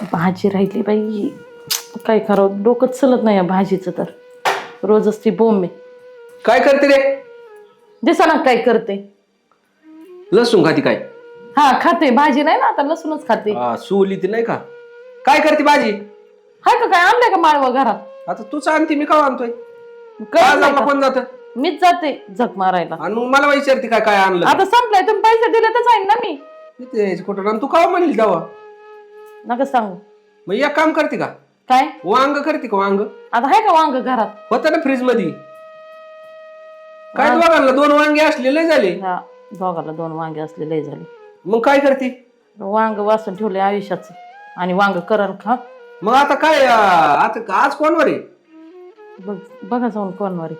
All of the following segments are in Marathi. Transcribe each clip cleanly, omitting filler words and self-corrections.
भाजी राहिली बाई, काय करावं डोकंच चलत नाही या भाजीचं तर. रोजच ती बोंब आहे. काय करते रे? दिसा ना काय करते. लसूण खाती काय? हा खाते, भाजी नाही ना आता, लसूणच खाते. सुली ती नाही का? काय करते भाजी? हाय का काय आणलंय का माळव घरात? आता तूच आणते, मी का आणतोय? कळत नाही का? कोण जात? मीच जाते झक मारायला. आणि मग मला विचारते काय काय आणलं? आता संपलाय, तुम्ही पैसे दिले तर जाईन ना मी. कुठं आणि तू का म्हणली तेव्हा? नका सांगू. मग एक काम करते का? काय वांग करते का वांग? आता हाय का वांग घरात? होतं ना फ्रीज मध्ये. काय दोघांना 2 वांगे असलेले झाले. हा, दोघाला 2 वांगे असलेले झाले. मग काय करते? वांग वाचून ठेवले आयुष्याचं, आणि वांग करण खा. मग आता काय आता आज कोणवर आहे? बघा जाऊन कोणवारी.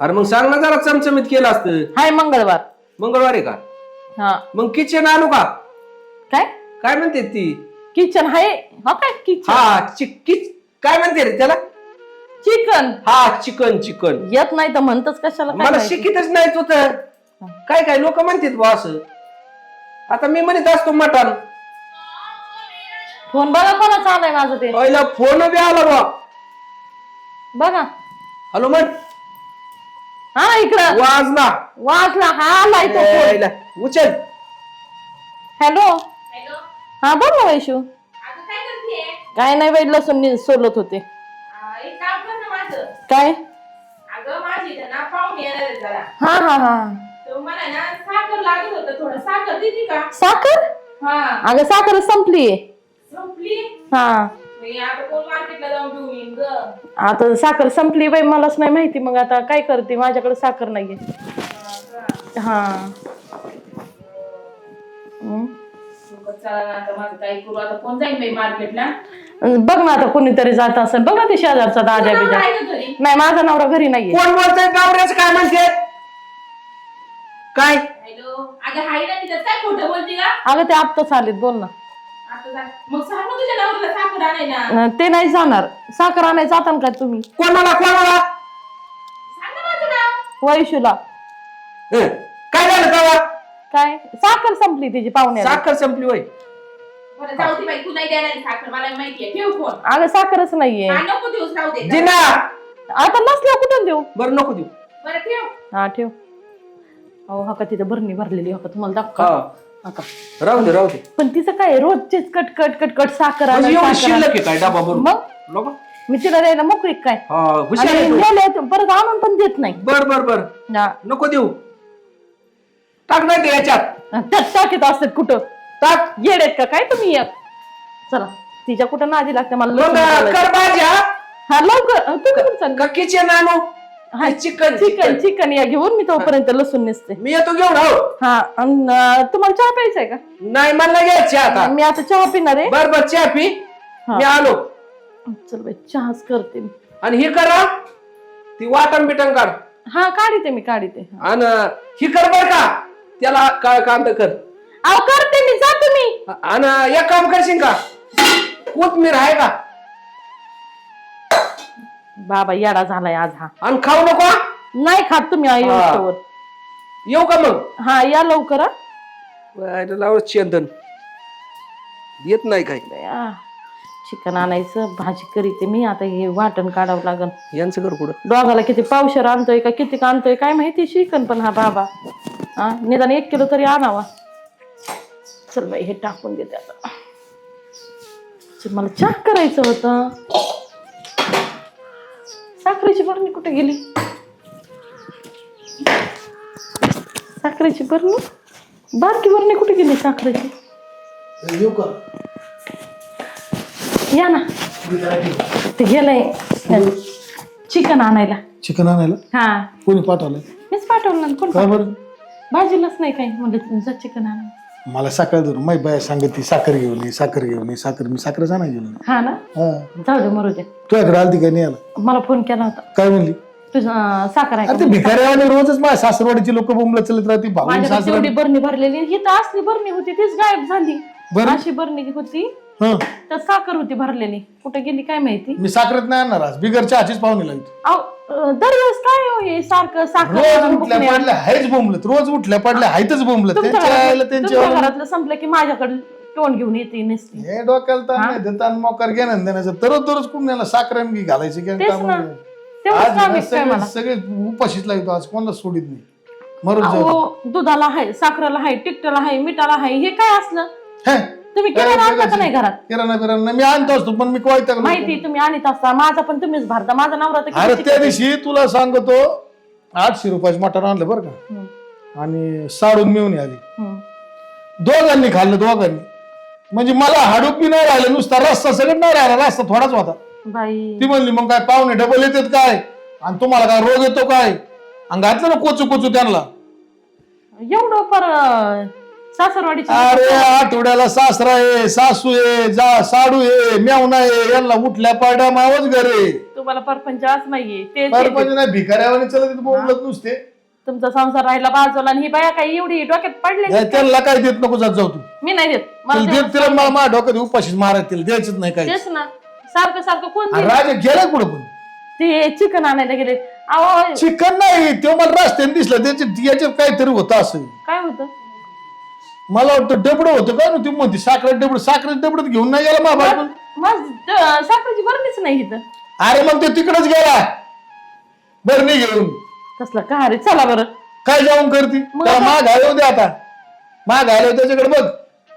अरे मग सांग ना जरा, चमचमीत केलं असतं. हाय मंगळवार. मंगळवार आहे का? हा. मग किचन आणू का? काय काय म्हणते ती? किचन हाय. हा काय किचन? हा काय म्हणते रे त्याला? चिकन. हा चिकन. येत नाही तर म्हणतच कशाला? मला शिकितच नाही तू तर. काय लोक म्हणतात बा असं. आता मी म्हणत असतो मटण. फोन बघा कोणाचा आलाय माझं ते. पहिला फोन बी आला बा. बघा. हॅलो म्हण. हा इकडं वाजला. हा आलाय तो फोन. उचल. हॅलो. हा बोल ना वैशू. काय नाही बाई, लसूण सोलत होते. काय? हा साखर. अगं साखर संपलीये. हा आता साखर संपली बाई, मलाच नाही माहिती. मग आता काय करते, माझ्याकडे साखर नाहीये. हा बघ ना आता कोणीतरी जात असेल. बघ ना ते शेजारचा दादा बिजा. नाही माझा नवरा घरी नाहीये. कोण बोलतोय? गावऱ्याचं काय म्हणते? काय? अगं ते आत्ताच आलेत, बोल ना. ते नाही जाणार. साखर आणायला जाता का तुम्ही? कोणाला? वैशूला. काय झालं तेव्हा? काय साखर संपली तिची पाहुण्याला. साखर संपली होय. अगं साखरच नाहीये. जिना आता नसल्या कुठून देऊ? बरं नको देऊ. हा ठेव. हो हा का तिथं भरणी भरलेली. हो का तुम्हाला दाखव. राहू दे. पण तिचं काय रोजचेच कटकट साखर एवढी शिल्लक आहे काय डबा भरून? मग मी तिला द्यायला मोकळी काय? परत आणून पण देत नाही. बर नको देऊ. टाक नाही ते याच्यात. टाकीत असतात कुठं? टाक. येडेत का काय तुम्ही? एक चला तिच्या कुठं नादी लागते मला. हा लवकर. किचन आणू. चिकन या घेऊन मी तोपर्यंत लसूण नेसते. मी येतो घेऊन. हा तुम्हाला चहा प्यायचा आहे का? नाही मला घ्यायची आता. मी आता चहा पिणार आहे. बर चहा पी. मी आलो. चल बाई चहाच करते मी. आणि हे करा ती वाटण बिटण काढ. हा काढते मी. आणि ही कर बर का, त्याला काय काम कर. अहो करते मी, जा तुम्ही. आणि एक काम करशील का, कोथमीर आहे का? बाबा येडा झालाय आज हा. आणि खाऊ नको. नाही खात तुम्ही. येऊ का मग? हा या लवकर. चंदन येत नाही काय. चिकन आणायचं, भाजी करीते मी. आता हे वाटण काढावं लागल. यांचं घर पुढं दोघाला किती पावशेर आणतोय का किती आणतोय काय माहिती. चिकन पण हा बाबा निदान 1 किलो तरी आणावा. चल बाई हे टाकून देते आता. मला चहा करायचं होतं. साखरेची बरणी कुठे गेली? साखरेची बरणी, बारकी बरणी कुठे गेली साखरेची? या ना. ते गेलंय चिकन आणायला. हा कोणी पाठवलंय? मीच पाठवलं ना. कोण? काय बरं? भाजीलाच नाही काही म्हणलं जा चिकन आणा. मला सकाळ धरून माही बाय सांगत साखर घेऊन ये. मी साखर आणा घेऊन. हा ना. जाऊ दे मरू दे. तुझ्याकडे आलती काय नाही आला? मला फोन केला होता. काय म्हणली? तुझं साखर आहे अरे भिकाऱ्यावाले रोजच माझ्या सासरवाडीची लोक बोंबला चलत राहते. माझ्याकडे तेवढी बरणी भरलेली. ही तर असली बरणी होती तीच गायब झाली. बरं. अशी बरणी होती तर साखर होती भरलेली. कुठे गेली काय माहिती. मी साखरेत नाही आणणार आज. बिगर चहाचीच पाहुणे लागते. दरवेळेस काय हो हे सारखं साखर. रोज उठल्या पडल्या हायच बोंबलत. तुमच्या घरातलं संपलं की माझ्याकडे तोंड घेऊन येते नसते. हे डोक्याला ताण नाही देताना मोकार घेणं देण्याचं तरच कुणाला साखरेन घालायची की तेच काम ना. नाही. तेवढंच आज काम ना आहे काय मला. सगळे उपाशीच लागतो आज कोणाला सोडित नाही मरून जाऊ अहो दुधाला आहे, साखरेला आहे, तिखटाला आहे, मिठाला आहे, हे काय असलं? हे, तुम्ही काय किराणा आणता का जगायचं? नाही घरात? किराणा बिराणा मी आणतो असतो पण मी कोयता माहिती तुम्ही आणत असता, माझा पण तुम्हीच भरता, माझा नवरा तर अरे किती त्या शिकवतो. दिवशी तुला सांगतो 800 रुपयाचं मटण आणलं बरं का हम्म, आणि साडून मिळून आली हम्म. दोघांनी खाल्लं दोघांनी म्हणजे मला हाडूक बी नाही राहिलं नुसता रस्ता सगळं नाही राहिला रस्ता थोडाच होता. बाई ती म्हणली मग काय पाहुणे डबल येतात काय आणि तुम्हाला काय रोग येतो काय आणि घातलं ना कोचू कोचू त्यांना. एवढं पर सासरवाडीची अरे आठवड्याला सासरा आहे सासू आहे साडू आहे मेवना आहे यांना उठल्या पाड्या मावच घरे तुम्हाला परपंचाच नाहीये ते परपंच नाही भिकाऱ्यावाने चलत बोलत नुसते तुमचा संसार राहिला बाजूला आणि ही बाया काही एवढी डोक्यात पडले. त्यांना काय देत नको जात जाऊ तू मी नाही देत मला तिला देत तिला माझ्या डोक्यात उपाशीच मारायला तिला द्यायचंच नाही काय. तेच ना सारखं सारखं कोण आणि देईल? राजा गेला कुठं पण ते चिकन आणायला गेले. अहो चिकन नाही तो मला रस्त्याने दिसला त्याच्यात याच्यात काहीतरी होतं असं काय होतं? मला वाटतं डबडं होतं काय ना ती म्हणते साखरेत डबडत घेऊन नाही गेला माझा बायको. मग साखरेची बरणीच नाही इथं. अरे मग ते तिकडच गेला बरं नाही घेऊन कसलं का रे चला बरं. काय जाऊन करती मग त्याला आता- माग आलो दे आता माग आलो त्याच्याकडे बघ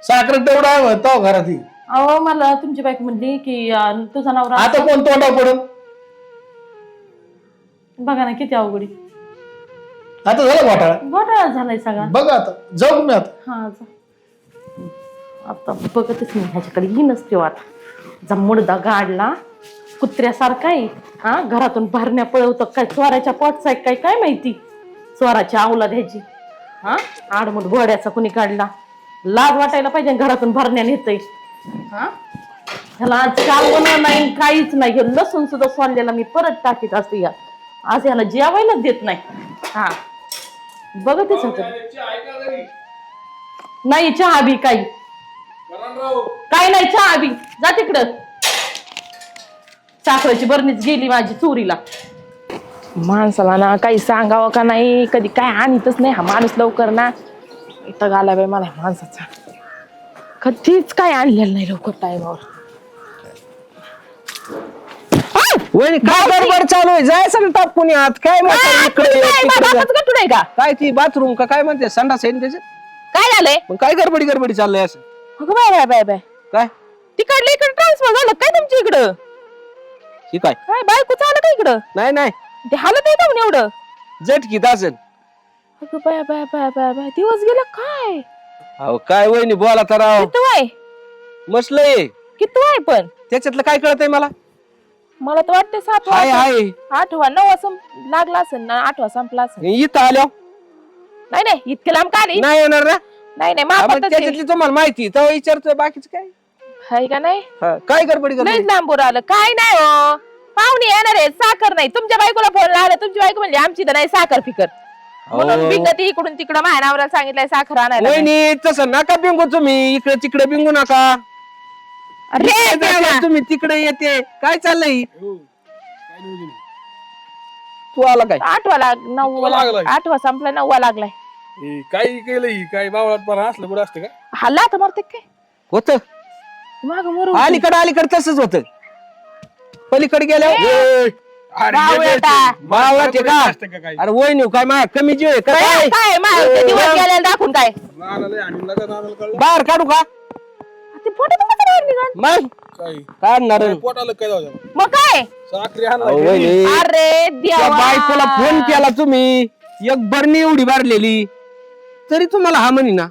साखरेत डबडा तो घरात ही. अहो मला तुमची बायको म्हणली की तुझा नवरा आता कोण तोंडा पडून बघा ना किती अवघडी आता झालं घोटाळा घोटाळा झालाय सगळा. बघ आता जाऊ मी आता हा जा. आता बघतच नाही ह्याच्याकडे ही नसते आता जा मुडदा गाडला कुत्र्यासारखा आहे. हा घरातून भरण्या पळवतं काय चोराच्या पोटचा आहे काय काय माहिती चोराची अवलाद ह्याची. हा आडमुठ घोड्याचा कुणी काढला लाज वाटायला पाहिजे घरातून भरण्या नेतय. हा ह्याला आज कालवण नाही काहीच नाही हे लसूण सुद्धा सोललेला मी परत टाकीत असते या आज ह्याला जेवायलाच देत नाही. हा बघतच होत नाही चहा बी काही काय नाही चहा बी जा तिकडं. साखरेची बरणीच गेली माझी चोरीला. माणसाला ना काही सांगावं का नाही कधी काय आणतच नाही हा माणूस लवकर ना. इथं गाला बाई मला माणसाचा कधीच काय आणलेलं नाही लवकर टायमावर. वहिनी काय गडबड चालू आहे जायचं ना टाकून आत काय म्हणते इकडे ये, तिकडे जा. काय ती बाथरूम का काय म्हणते संडास आहे ना त्याच्यात काय झालंय? मग काय गडबडी चाललंय असं अगं बाय बाय बाय बाय काय तिकडलं इकडे ट्रान्सफर झालं काय तुमच्या इकडं? ही काय काय बायको चाललं का इकडं? नाही ते हालत आहे का एवढं? झटकीत असेल. अगं bye bye bye bye bye दिवस गेला काय? अहो काय वहिनी बोला तर राव किती वय? मसलंय किती वय पण? त्याच्यातलं काय कळतंय मला तर वाटतं 7 हाय हाय 8वा 9वा लागला असेल ना 8वा संपला असेल. इथं आल्या नाही नाही इतके लांब का नाही येणार ना नाही नाही हा, मग मापातच आहे. त्याच्यातली तुम्हाला माहिती तेव्हा विचारतोय बाकीच काय हाय का नाही? हा, काय गडबडी लईच करतोय लांबून आलं काय नाही हो पाहुणे येणार आहे साखर नाही तुमच्या बायकोला फोन लावला तुमची बायको म्हणली आमची तर नाही साखर फिकर म्हणून अहो. बिंगती इकडून तिकडं माझ्या नवऱ्याला सांगितलंय साखर आणायला. वहिनी तसं नका बिंगू तुम्ही इकडे तिकडे बिंगू नका अरे इकडे देवा. जाता, तुम्ही तिकडे येते काय चाललंय तू आला काय 8वा 8वा संपला 9वा लागलाय. काय केलं ही काय बावळातपणा असलं कुठं असतं का हल्ला तर मरते काय होत माग मरू अलीकडे तसंच होत पलीकडे गेल्या बावळा ते का असतं का काय अरे वहिनी काय माझ्या कमी जीव आहे का काय काय काय माझ्या दिवस गेल्याला दाखवून काय नानाला आणि लगा नानाला कळलं बाहेर काढू का ते फोटो तुमच्या बाहेर निघाल मग काय काढणार पोटाला काय जाऊ द्या मग काय साखरी आणला अहो, वहिनी अरे त्या देवा बायकोला फोन केला तुम्ही एक बरणी एवढी भरलेली तरी तुम्हाला हा म्हणी ना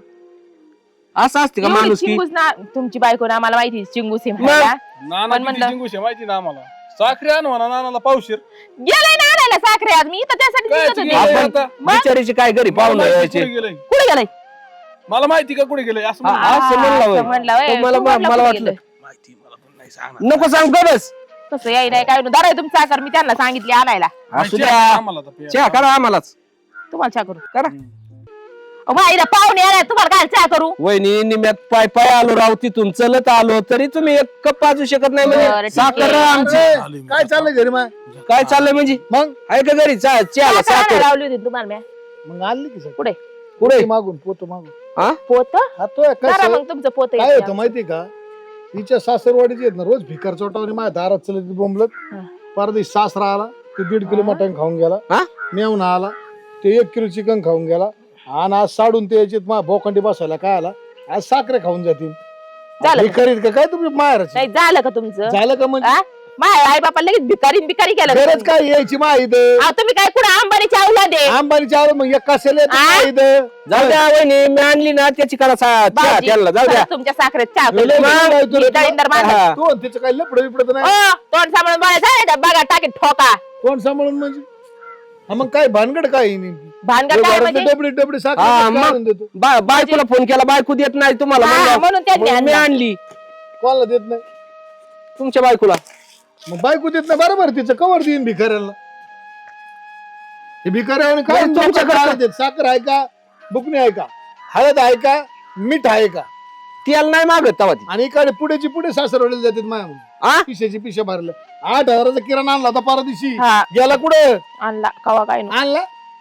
असं असते का एवढी माणूस की चिंगूस ना तुमची बायको ना आम्हाला माहिती चिंगूस आहे म्हणायला. नाना पण म्हणलं- चिंगूश आहे माहिती ना आम्हाला साखरी आण म्हणा नानाला पावशीर गेलाय ना आणायला साखरे आज मी इथं त्यासाठी काय निघत होते. गेलंय आपण आता? बिचारीचे काय घरी पाहुणे मला माहिती यायचे कुठे गेलंय कुठे गेलाय? मला माहिती का कुठे गेलंय असं हा, म्हणलं. असं म्हणलं होय. असं म्हणलं होय. मला तू म्हणला मला कुठे वाटलं गेलंय? माहिती मला पण नाही सांगणार नको सांग ग बस कसं याय नाही काय दारा तुमचा साखर मी त्यांना सांगितली आणायला असू चहा द्या आम्हाला आता प्यायला. चहा करा आम्हालाच तुम्हाला चहा करू करा बाईला पाहुणे आलाय तुम्हाला काय चहा करू? वहिनी निम्यात पाय पाय आलो राव तिथून चलत आलो तरी तुम्ही एक कप पाजू शकत नाही बरं, म्हणजे ठीक साखर आहे. आमची काय चाललंय घरी मग काय चाललंय म्हणजे मग आहे का घरी चहाला साखर आणायला साखर लावली होती तुम्हाला मी मग आणली की सगळं? पुढे पुढे मागून पोतो मागून हा पोत हा तो करा कसं मग तुमचं पोत काय येते होतं माहितीये का हिच्या सासरवाडीची आहेत ना रोज भिकार चोटावणी माझ्या दारात चलत बोंबलत परदेश सासरा आला ते 1.5 किलो मटण खाऊन गेला हा मेवणा आला ते 1 किलो चिकन खाऊन गेला आणि आज साडून ते याच्यात माझ्या बोखंडी बसायला काय आला आज साखरे खाऊन जातील झालं का? भिकारीत का काय तुम्ही माहेराची नाही झालं का तुमचं झालं का म्हणजे माझ्या आई बापा लगेच भिकारी केलं गरज काय यायची माहित तुम्ही काय कुठे अंबानीची औलाद आहे अंबानीच्या आवड मग एक कशाला माहित जाऊ द्या वहिनी मी आणली ना त्याची करा चहा भाऊजी, त्याला जाऊ द्या खरंच तुमच्या साखरेत चहा लय करून. लय तुला- हे डाळिंबर माणसं. हा. तू आणि तिचं काही लपड बिपडत नाही ओ, तोंड सांभाळून बोलायचं बघा टाकीत ठोका कोण सांभाळून म्हणजे हा मग काय भानगड काय आहे नेमकी? भानगड काय घरातले म्हणजे डबडी डबडी हा, साखर मग. आणून देतो बायकोला फोन केला बायको देत नाही तुम्हाला हा, म्हणलं. म्हणून त्यांनी मग मी आणलं. आणली कोणाला देत नाही तुमच्या बायकोला मग बायको देत नाही बरोबर तिचं कवर देईन भिकाऱ्याला हे भिकाऱ्याने काय मग तुमच्याकडे काय देत साखर आहे का बुकणी आहे का हळद आहे का मीठ आहे का तेल नाही मागत तवा ती आणि इकडे पुढेची पुढे सासरवडीला जातात माया आ? पिशाची पिशा भरलं 8,000चा किराणा आणला होता पारा दिवशी हा. गेला कुठे आणला कवा काय नाही. आणला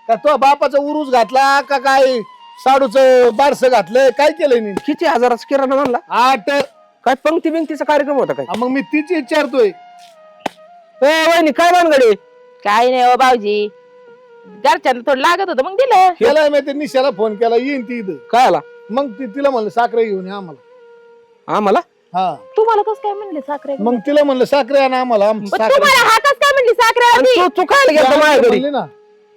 का तो बापाचा उरूस घातला का काय साडूच बारस घातलंय काय केलंय नी किती हजाराचा किराणा म्हणला 8 काय पंक्ती बिंक्तीचा कार्यक्रम होता काय मग मी तिची विचारतोय ए वहिनी काय भानगडे काय नाही हो भाऊजी घरच्यांना थोडं लागत होतं मग दिलं केलाय मी ते निशाला फोन केला येईन ती इथं काय आला मग तिला म्हणलं साखरे घेऊन ये आम्हाला आम्हाला हा तुम्हाला कसं काय म्हणले साखरे मग तिला म्हणलं साखरे आणा आम्हाला तुम्हाला हा कसं काय म्हणली साखरे आणि तू काय गेला माझ्या घरी म्हणली ना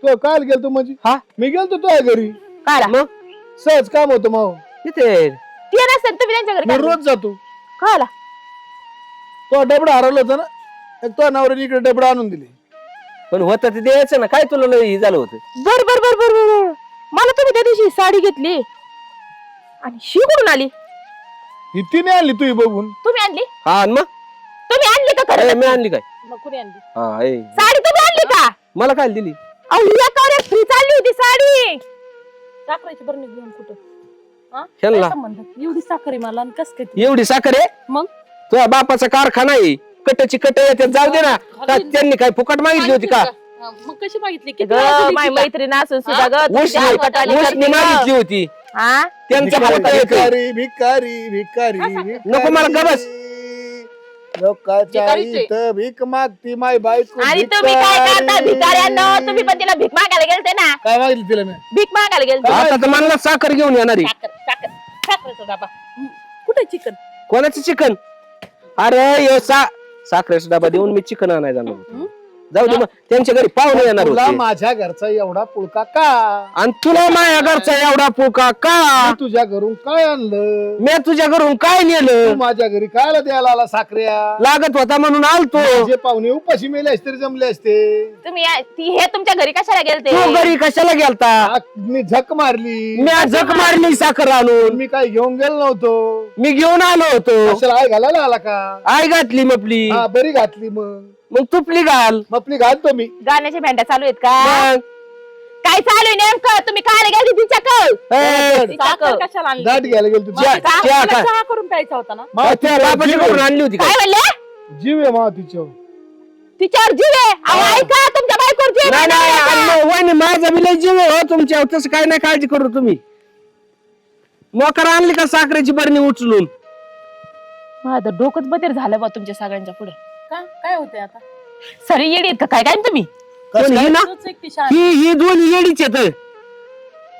तू काय गेलतो म्हणजे हा मी गेलतो तुझ्या घरी काला मग सहज काम होतं मग तिथे ते नसेल तुम्ही त्यांच्या घरी मी काय रोज जातो काला तो डबडा हरवला होता ना एक तो नवऱ्याने इकडे डबडा आणून दिली पण होतं ते द्यायचं ना काय तुला लय हे झालं होतं बर बर बर बर बर मला तुम्ही त्या दिवशी साडी घेतली आणि शी कुठून आली ही तिने आणली तुही बघून तुम्ही आणली हा आणि मग तुम्ही आणली का ए, खरं मी आणली काय मग कुणी आणली हा ए साडी तुम्ही आणली का मला काय दिली अहो एकावर एक फ्री चालली होती साडी साखरेची बरणी घेऊन कुठं ह्यांना? काय संबंध? एवढी साखर मला आणि कस काय ती? एवढी साखर आहे मग तुझ्या बापाचा कारखाना आहे कटची कट येते जाऊ दे ना का त्यांनी काय फुकट मागितली होती का मग कशी मागितली माझी मैत्रीण असून सुद्धा ग तुमची उसने आलकट आली उसने करते मागितली ग. होती हा? त्यांच्या भिकारी हातात येते. भिकारी भिकारी भिकारी भिकारी. नको मला गबस. लोकांच्या भिकारीच आहे. इथं भीक मागती माय बायको आणि तुम्ही काय करता भिकाऱ्यांनो तुम्ही पण तिला भीक मागायला गेलते ना काय मागितलं तिला मी भीक मागायला गेलते आता तर मला साखर घेऊन येणार आहे साखर साखर साखरेचा डबा कुठे चिकन कोणाचं चिकन अरे यो साखरेचा डबा देऊन मी चिकन आणायला जाणार होतो. जाऊ दे मग त्यांच्या घरी पाहुणे येणार तुला होते माझ्या घरचा एवढा पुळका का आणि तुला माझ्या घरचा एवढा पुका का मी तुझ्या घरून काय आणलं मी तुझ्या घरून काय तू नेलं माझ्या घरी कायला द्यायला आला साखऱ्या लागत होता म्हणून आलतो जे पाहुणे उपाशी मेले असते तरी जमले असते तुम्ही हे तुमच्या घरी कशाला गेलते तू घरी कशाला गेलता मी झक मारली मी आज झक मारली साखर आणून मी काही घेऊन गेलो नव्हतो मी घेऊन आलो होतो कशाला आय घालायला आला का आई घातली मपली हा बरी घातली मग तुपली घाल मपली घालतो मी गाण्याच्या भेंड्या चालू आहेत का मग काय चालू आहे नेमकं तुम्ही काय गेलते तिच्याकडे ए, कशाला आणली दाट घ्यायला गेलो तुझी चहा- चहा खा. चहा करून प्यायचा होता ना त्या बापाची घरून आणली होती काय काय म्हणले जीव आहे मा तिच्यावर तिच्यावर जीव आहे अहो, ऐका तुमच्या बायकोवर जीव नाही आहे नाही का? आणि वहिनी माझा बी लय जीव आहे हो तुमच्यावर तसं काय नाही काळजी करू तुम्ही मोकर आणली का साखरेची बरणी उचलून माझं डोकंच बदल झालं बा तुमच्या सगळ्यांच्या पुढे काय होते आता सरी येडी आहेत का काय काय तुम्ही पण ही ना तूच एकटी शाळा ही दोन येडीच येत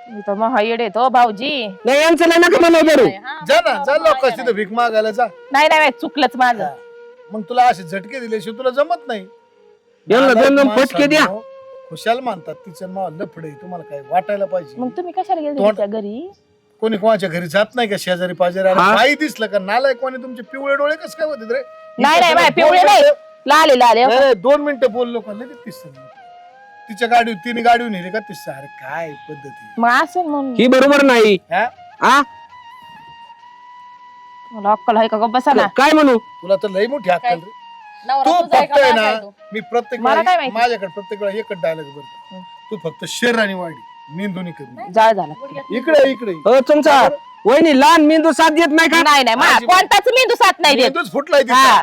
मी तर महा येडे तो भाऊजी नाही यांचं नाही नका मला बरू जा ना जा लोकांची तिथं भीक मागायला जा नाही नाही चुकलंच माझं मग तुला असे झटके दिल्याशिवाय तुला जमत नाही यांना दोन दोन नालायक फटके द्या माणसांनो, खुशाल मानतात तिचं नाव लफडे तुम्हाला काय वाटायला पाहिजे मग तुम्ही कशाला गेले तोंड- तिच्या घरी कोणी कोणाच्या घरी जात नाही का शेजारी पाजारी अरे हा? काही दिसलं का नालायक कोणी तुमचे पिवळे डोळे कसं काय होते रे नाही नाही बाय दोन पिवळे नाही मिनिटं- लाले लाले नाही, नाही, 2 मिनिटं बोललो का लगेच तिसरं तिच्या गाडी तिने गाडी नेली का तिसरं अरे काय पद्धती मग असेल म्हणून ही बरोबर नाही हा? आ मला अक्कल आहे का गं? बसा ना काय म्हणू तुला तर लई मोठी अक्कल रे नवरा तू तुझा आहे फक्त का आहे माझा ना आहे तो? मी प्रत्येक मला वेळी- काय माहिती? माझ्याकडे प्रत्येक वेळा एकच डायलॉग बरं तू फक्त शरीराने वाढी मेंदूनी कमी जाळ झाला इकडे इकडे हो तुमचा वहिनी लहान मेंदू साथ देत नाही का नाही नाही मा- अजिबात. कोणताच मेंदू साथ नाही देत मेंदूच फुटलाय हा तिचा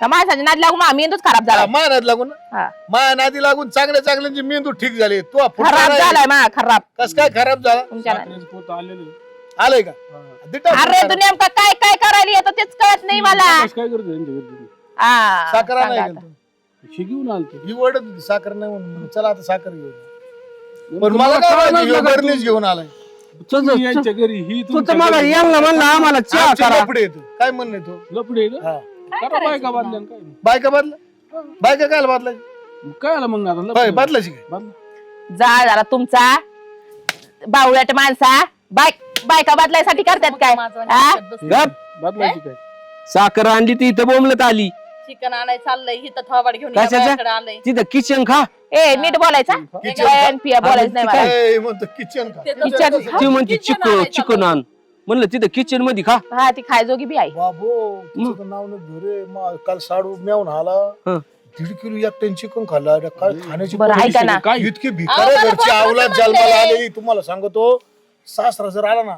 का माणसाच्या नाद लागून मा मेंदूच खराब झाला माया नादी लागून ना हा. माया नादी लागून चांगल्या चांगल्यांचे मेंदू ठीक झाले तो खराब झालाय मा खराब कस काय खराब झाला तुमच्या नादी. साखरेचं पोत आलेलं आलंय का दे टाकून अरे साखर. तू नेमका काय काय करायला येतं तेच कळत नाही मला काय करतो त्यांच्या घरी हा, साखर सांगा नाही आता. गेलो. शिकवून आलतो ही ओढत होती साखर नाही म्हणून चला आता साखर घेऊन पण मला काय माहिती ह्यो बरणीच घेऊन आलाय तुम्ही यांच्या घरी ही तू तर मला यांना म्हणलं आम्हाला चहा आमचे करा लफडे येतो काय म्हणणे तो लपडे हा. करा बायका बांधल्या काय बायका बदला बायका काय बदलायची काय आलं मग आता होय, लफडे बदलायची काय बदला. जा जरा तुमचा बावळट माणसा बायका बदलायसाठी करतात काय हा? गप बदलायची काय साखर आणली ती इथं बोंबलत आली चिकन आणाय चाललंय इथं थोबाड घेऊन कशाचं? या बायाकडे आलंय तिथं किचन खा ए नीट बोलायचा किचन बयान पिया बोलायचं नाही मला ए, म्हणतो किचन का किचन ती म्हणते चिकन आण म्हणलं तिथं किचन मध्ये खा हा ती खायजोगी बी आहे बाबो तिचं तर नाव नाही धुरे काल साडू मेवून आला हं. 1.5 किलो एकट्याने चिकन खाल्ला अरे काय खाण्याची बरं ऐका ना काय इतकी भिकार घरची अवलाद जन्माला आलेली तुम्हाला सांगतो सासरा जर आला ना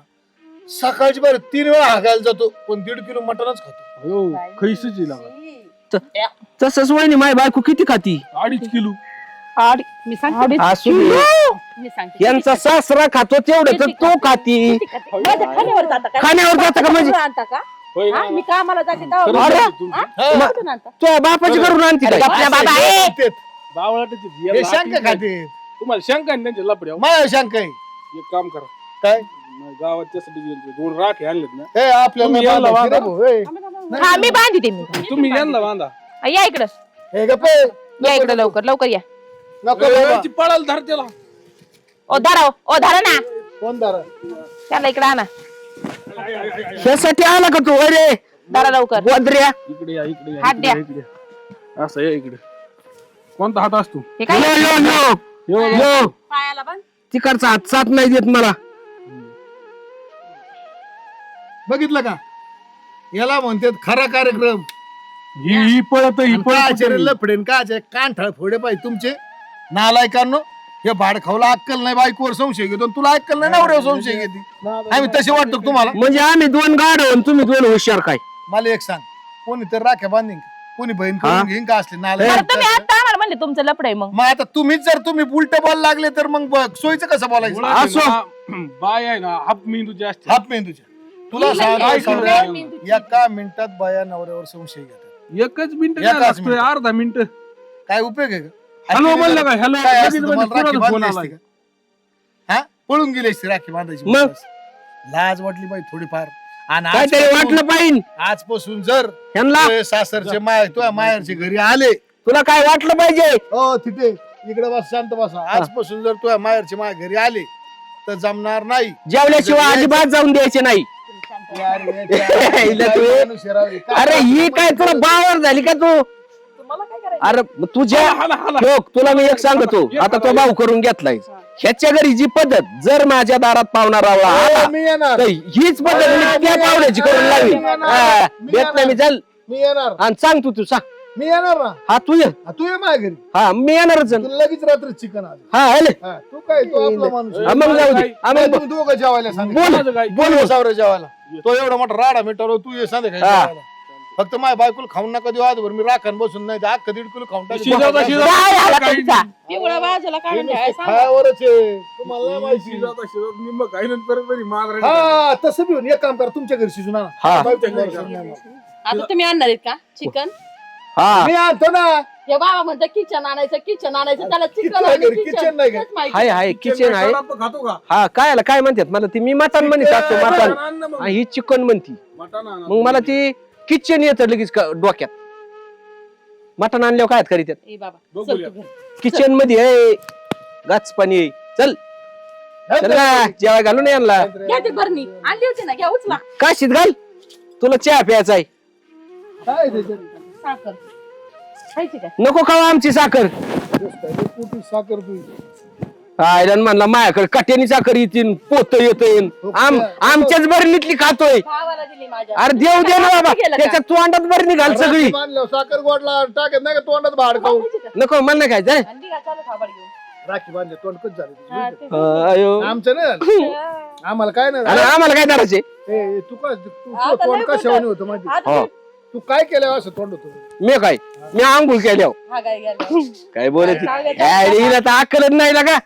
सकाळची बरं 3 वेळा हागायला जातो पण 1.5 किलो मटनच खातो हो खैसची लागा तसंच वहिनी माय बायको किती खाती 2.5 किलो मी सांगते असू दे. मी सांगते यांचा सासरा खातो तेवढं तर तो खाती माझ्या खाण्यावर जाता का खाण्यावर जाता का म्हणजे आणता का होय ना? हा, मी कामाला जाते खरं तेव्हा अरे. बोलतो तुमचं. कुठून आणता? तुझ्या बापाची करून आणती अरे काय? गप ना बाबा ए तेच. बावळाटाची हे याला शंका आखली खाते नाही. तुम्हाला शंका आहे त्यांच्या लपड्या माझ्या शंका आहे एक काम करा काय गावात त्यासाठी गेलतो. 2 राखे आणलेत ना ए आपल्याला तुम्ही नाही यायला बांधायची रे वागा. भाऊ, ए. हा मी बांधते मी तुम्ही यांना बांधा या इकडं ए, गप्प ए. या इकडं लवकर लवकर या नको बाबा. यांची पळाल धर त्याला ओ धरा ओ धरा ना कोण दारा त्याला इकडं आणा ह्यासाठी आला का तू अरे धरा लवकर गोदऱ्या इकडे या इकडे हात द्या. इकडे या. असं या इकडे कोणता हात असतो हे काय यो पायाला बांध तिकडचा हात साथ नाही देत मला बघितलं का याला म्हणतात खरा कार्यक्रम ही पळत ही काय पळत लफडेन काय कांठाळ फोडे पाहिजे तुमचे नालायकांनो हे भाड खाऊला अक्कल नाही बायकोवर संशय घेतो तुला अक्कल नाही नवऱ्यावर संशय घेते आम्ही तसे वाटतो का तुम्हाला म्हणजे आम्ही 2 गाड तुम्ही 2 हुशार काय मला एक सांग कोणी तर राख्या बांधीन का कोणी बहीण हा? करून घेईन का असले बरं नालायक तुम्ही आता आम्हाला म्हणले तुमचं लपड आहे मग मग आता तुम्हीच जर तुम्ही उलट बोल लागले तर मग सोयीचं कसं बोलायचं असो. बाय आहे ना हाफ मेंदूची असते हात मेंदूच्या तुला काय सांग करू? एका मिनिटात बाया नवऱ्यावर संशय घेतात एकच मिनिट एकाच काय लागतोय, मिनिट. अर्धा मिनिट काय उपयोग आहे का हॅलो म्हणलं का हॅलो काय लगेच असतं म्हणजे तुम्हाला राखी कोणाचा फोन बांधली आलाय असती का? हा पळून गेली असती राखी बांधायची मग? लाज वाटली पाहिजे थोडीफार आणि काहीतरी आजपासून- वाटलं पाहिजे आजपासून जर ह्यांना तुझे सासरचे तुझ्या माहेरचे घरी आले तुला काय वाटलं पाहिजे हो तिथे इकडे बस शांत बसा आजपासून जर तुझ्या माहेरचे माय घरी आले तर जमणार नाही जेवल्याशिवाय अजिबात जाऊन द्यायचे नाही अरे ही काय तुला बावर झाली का तू तुम्हाला काय करायचं अरे तुझ्या हाला, हाला. ठोक तुला मी एक सांगतो आता तो भाऊ करून घेतलाय ह्याच्या घरी जी पद्धत जर माझ्या दारात पाहुणा रावळा आला, मी येणार तर हीच पद्धत मी त्या पाहुण्याची करून लावी भेट नाही मी चल मी येणार आणि सांग तू सांग मी येणार ना हा तू ये तू ये माझ्या घरी हा मी येणारच तू लगेच रात्री चिकन आले हा आले तू काय तू आपला माणूस आहे. हा, मग जाऊ दे आम्ही तुम्ही दोघं जेवायला सांग बोल काय? बोल सावरं जेवायला तो एवढा मोठा राडा मिटवला तू ये सांग हा. फक्त माझ्या बायकोला खाऊन नका देऊ आजभर मी राखण बसून नाही अख्खा 1.5 किलो खाऊन शिजवता टाकेल. शिजवता काय झाला काही तुमचा पिवळा बाजूला काढून ठेवायला सांगा. खायावरच आहे तुम्हाला नाही माहिती शिजवता शिजवता मी मग काही नंतर तरी माग राहिली. हा तसं बी होईन. एक काम करा तुमच्या घरी शिजून आणा. हा. बायकोच्या घरी शिजून आणा. आता तुम्ही आणणार आहेत का चिकन हा मी आणतो ना हे बाबा म्हणतात किचन आणायचं त्याला किती चिकन आहे घरी? किचन नाही का? हाय हाय किचन आहे आपण खातो का हा काय काय म्हणतात मला ती मी मटण म्हणत असतो मटण आण ना मग. हा, ही चिकन म्हणती मटण आण. मग मला ती किचन येतं लगेच डोक्यात मटण आणल्यावर काय करीत ए बाबा बघूया. चल तू घरी. किचन मध्ये गाच पाणी आहे. चल चल ना, जेवाय घालून यांना घ्या ती भरणी आणली होती ना घ्या उचला काशीत घाल तुला चहा प्यायचा आहे काय त्याच्यात? साखर खायची काय नको खावा आमची साखर पोटी साखर तू आयरन म्हणला माझ्याकडे कट्यानी साखर येतील पोत येत आमच्याच बरणीतली खातोय भावाला दिली माझ्या अरे देव दे ना बाबा केलं का? त्याच्या तोंडात बरणी घाल सगळी मानलं साखर गोडला टाकत नाही का तोंडात भाड खाऊ खायची का? नको मला नाही खायचं अंडी का चालू खाबाड घेऊन राखी बांधले तोंड कच झाले तुझे. हा, ते- अयो आमचं नाही आम्हाला काय नाही अरे आम्हाला काय करायचे तू काय तू आता तोंड लय कशावर होतं माहिती आता हो तू काय केलं असं तोंड होतं मी काय मी आंघोळ केल्यावर हा काय गेला काय बोलत सांगायचं. हिला तर अक्कलच नाही का